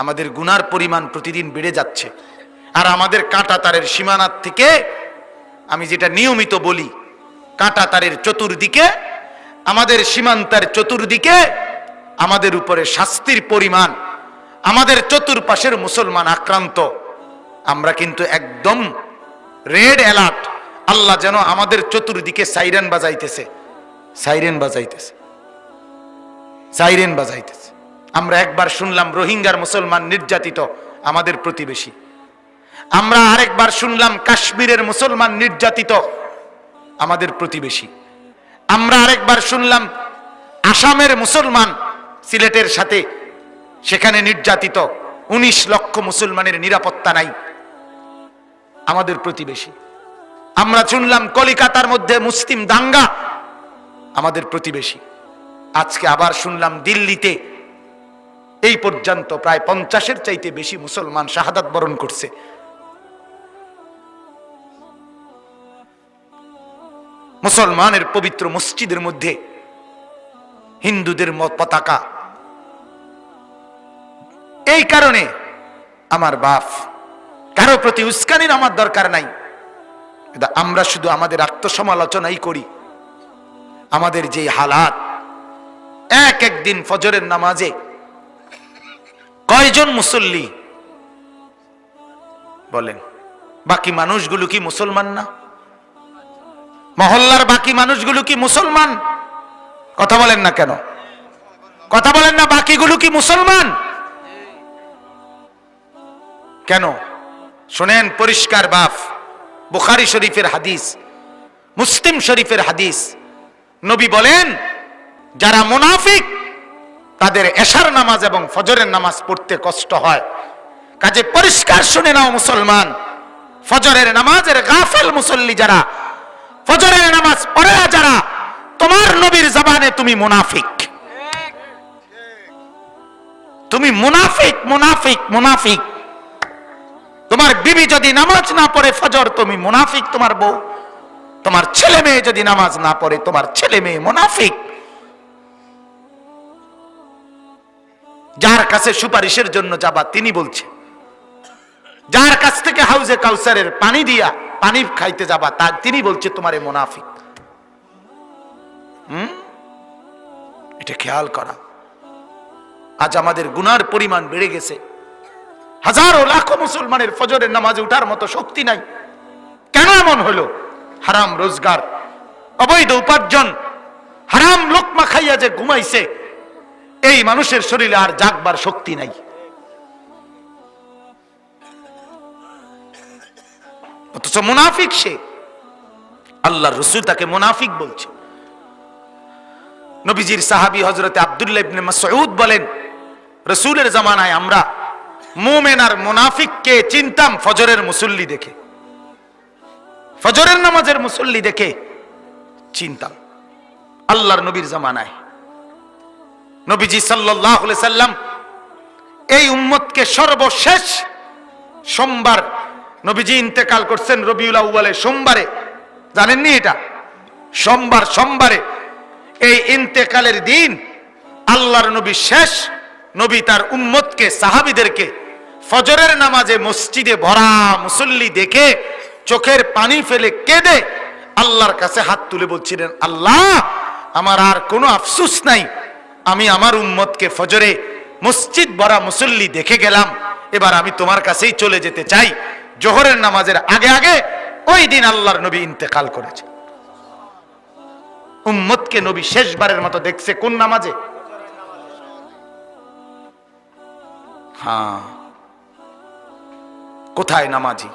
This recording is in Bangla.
আমাদের গুনার পরিমাণ প্রতিদিন বেড়ে যাচ্ছে। আর আমাদের কাঁটা তারের সীমানার থেকে, আমি যেটা নিয়মিত বলি, কাঁটা তারের চতুর্দিকে, আমাদের সীমান্তের চতুর্দিকে আমাদের উপরে শাস্তির পরিমাণ, আমাদের চতুর্পাশের মুসলমান আক্রান্ত। আমরা কিন্তু একদম রেড অ্যালার্ট। আল্লাহ যেন আমাদের চতুর্দিকে সাইরেন বাজাইতেছে, সাইরেন বাজাইতেছে, সাইরেন বাজাইতেছে। আমরা একবার শুনলাম রোহিঙ্গার মুসলমান নির্যাতিত, আমাদের প্রতিবেশী। আমরা আরেকবার শুনলাম কাশ্মীরের মুসলমান নির্যাতিত, আমাদের প্রতিবেশী। আমরা আরেকবার শুনলাম আসামের মুসলমান সিলেটের সাথে সেখানে নির্যাতিত, 19 লক্ষ মুসলমানের নিরাপত্তা নাই, আমাদের প্রতিবেশী। আমরা শুনলাম কলিকাতার মধ্যে মুসলিম দাঙ্গা, আমাদের প্রতিবেশী। আজকে আবার শুনলাম দিল্লিতে এই পর্যন্ত প্রায় 50-এর চাইতে বেশি মুসলমান শাহাদাত বরণ করছে। মুসলমানের পবিত্র মসজিদের মধ্যে হিন্দুদের পতাকা। এই কারণে আমার বাপ, কারো প্রতি উস্কানির আমার দরকার নাই। আমরা শুধু আমাদের আত্মসমালোচনাই করি। আমাদের যে হালাত, একদিন ফজরের নামাজে কয়জন মুসল্লি বলেন? বাকি মানুষগুলো কি মুসলমান না? মহল্লার বাকি মানুষগুলো কি মুসলমান? কথা বলেন না কেন? কথা বলেন না, বাকিগুলো কি মুসলমান? কেন? শোনেন পরিষ্কার বাপ, বুখারী শরীফের হাদিস, মুসলিম শরীফের হাদিস। নবী বলেন, যারা মুনাফিক তাদের এশার নামাজ এবং ফজরের নামাজ পড়তে কষ্ট হয়। কাজে পরিষ্কার শুনে নাও মুসলমান, ফজরের নামাজের গাফেল মুসল্লি যারা, ফজরের নামাজ পড়ে না যারা, তোমার নবীর জবানে তুমি মুনাফিক, তুমি মুনাফিক, মুনাফিক, মুনাফিক। তোমার বিবি যদি নামাজ না পড়ে ফজর, তুমি মুনাফিক। তোমার বউ, তোমার ছেলে মেয়ে যদি নামাজ না পড়ে, তোমার ছেলে মেয়ে মুনাফিক। যার কাছে সুপারিশের জন্য যাবা তিনি বলছে, যার কাছ থেকে হাউজে কাউসারের পানি দিয়া পানি খাইতে যাবা তিনি বলছে তোমারে মুনাফিক। এটা খেয়াল করা। আজ আমাদের গুনার পরিমাণ বেড়ে গেছে। হাজারো লাখো মুসলমানের ফজরের নামাজে উঠার মতো শক্তি নাই। কেন এমন হলো? হারাম রোজগার, অবৈধ উপার্জন, হারাম লোকমা খাইয়া যে ঘুমাইছে, এই মানুষের শরীরে আর জাগবার শক্তি নাই। অথচ মুনাফিক সে। আল্লাহর রাসূল তাকে মুনাফিক বলছে। নবীজির সাহাবী হযরতে আব্দুল্লাহ ইবনে মাসউদ বলেন, রাসূলের জামানায় আমরা মুমিন আর মুনাফিককে চিনতাম ফজরের মুসল্লি দেখে, ফজরের নামাজের মুসল্লি দেখে চিনতাম। আল্লাহর নবীর জামানায় নবীজি সাল্লাল্লাহু আলাইহি সাল্লাম এই উম্মতকে সর্বশেষ সোমবার, নবীজি ইন্তেকাল করছেন রবিউল আউয়ালের সোমবারে, জানেননি এটা? সোমবারে এই ইন্তেকালের দিন আল্লাহর নবী শেষ নবী তার উম্মতকে, সাহাবীদেরকে ফজরের নামাজে মসজিদে ভরা মুসল্লি দেখে চোখের পানি ফেলে কেঁদে আল্লাহর কাছে হাত তুলে বলছিলেন, আল্লাহ, আমার আর কোনো আফসোস নাই, আমি আমার উম্মতকে ফজরে মসজিদ ভরা মুসল্লি দেখে গেলাম, এবার আমি তোমার কাছেই চলে যেতে চাই। জোহরের নামাজের আগে আগে ওই দিন আল্লাহর নবী ইন্তেকাল করেছে। উম্মতকে নবী শেষবারের মতো দেখছে কোন নামাজে? হ্যাঁ, কোথায় নামাজি?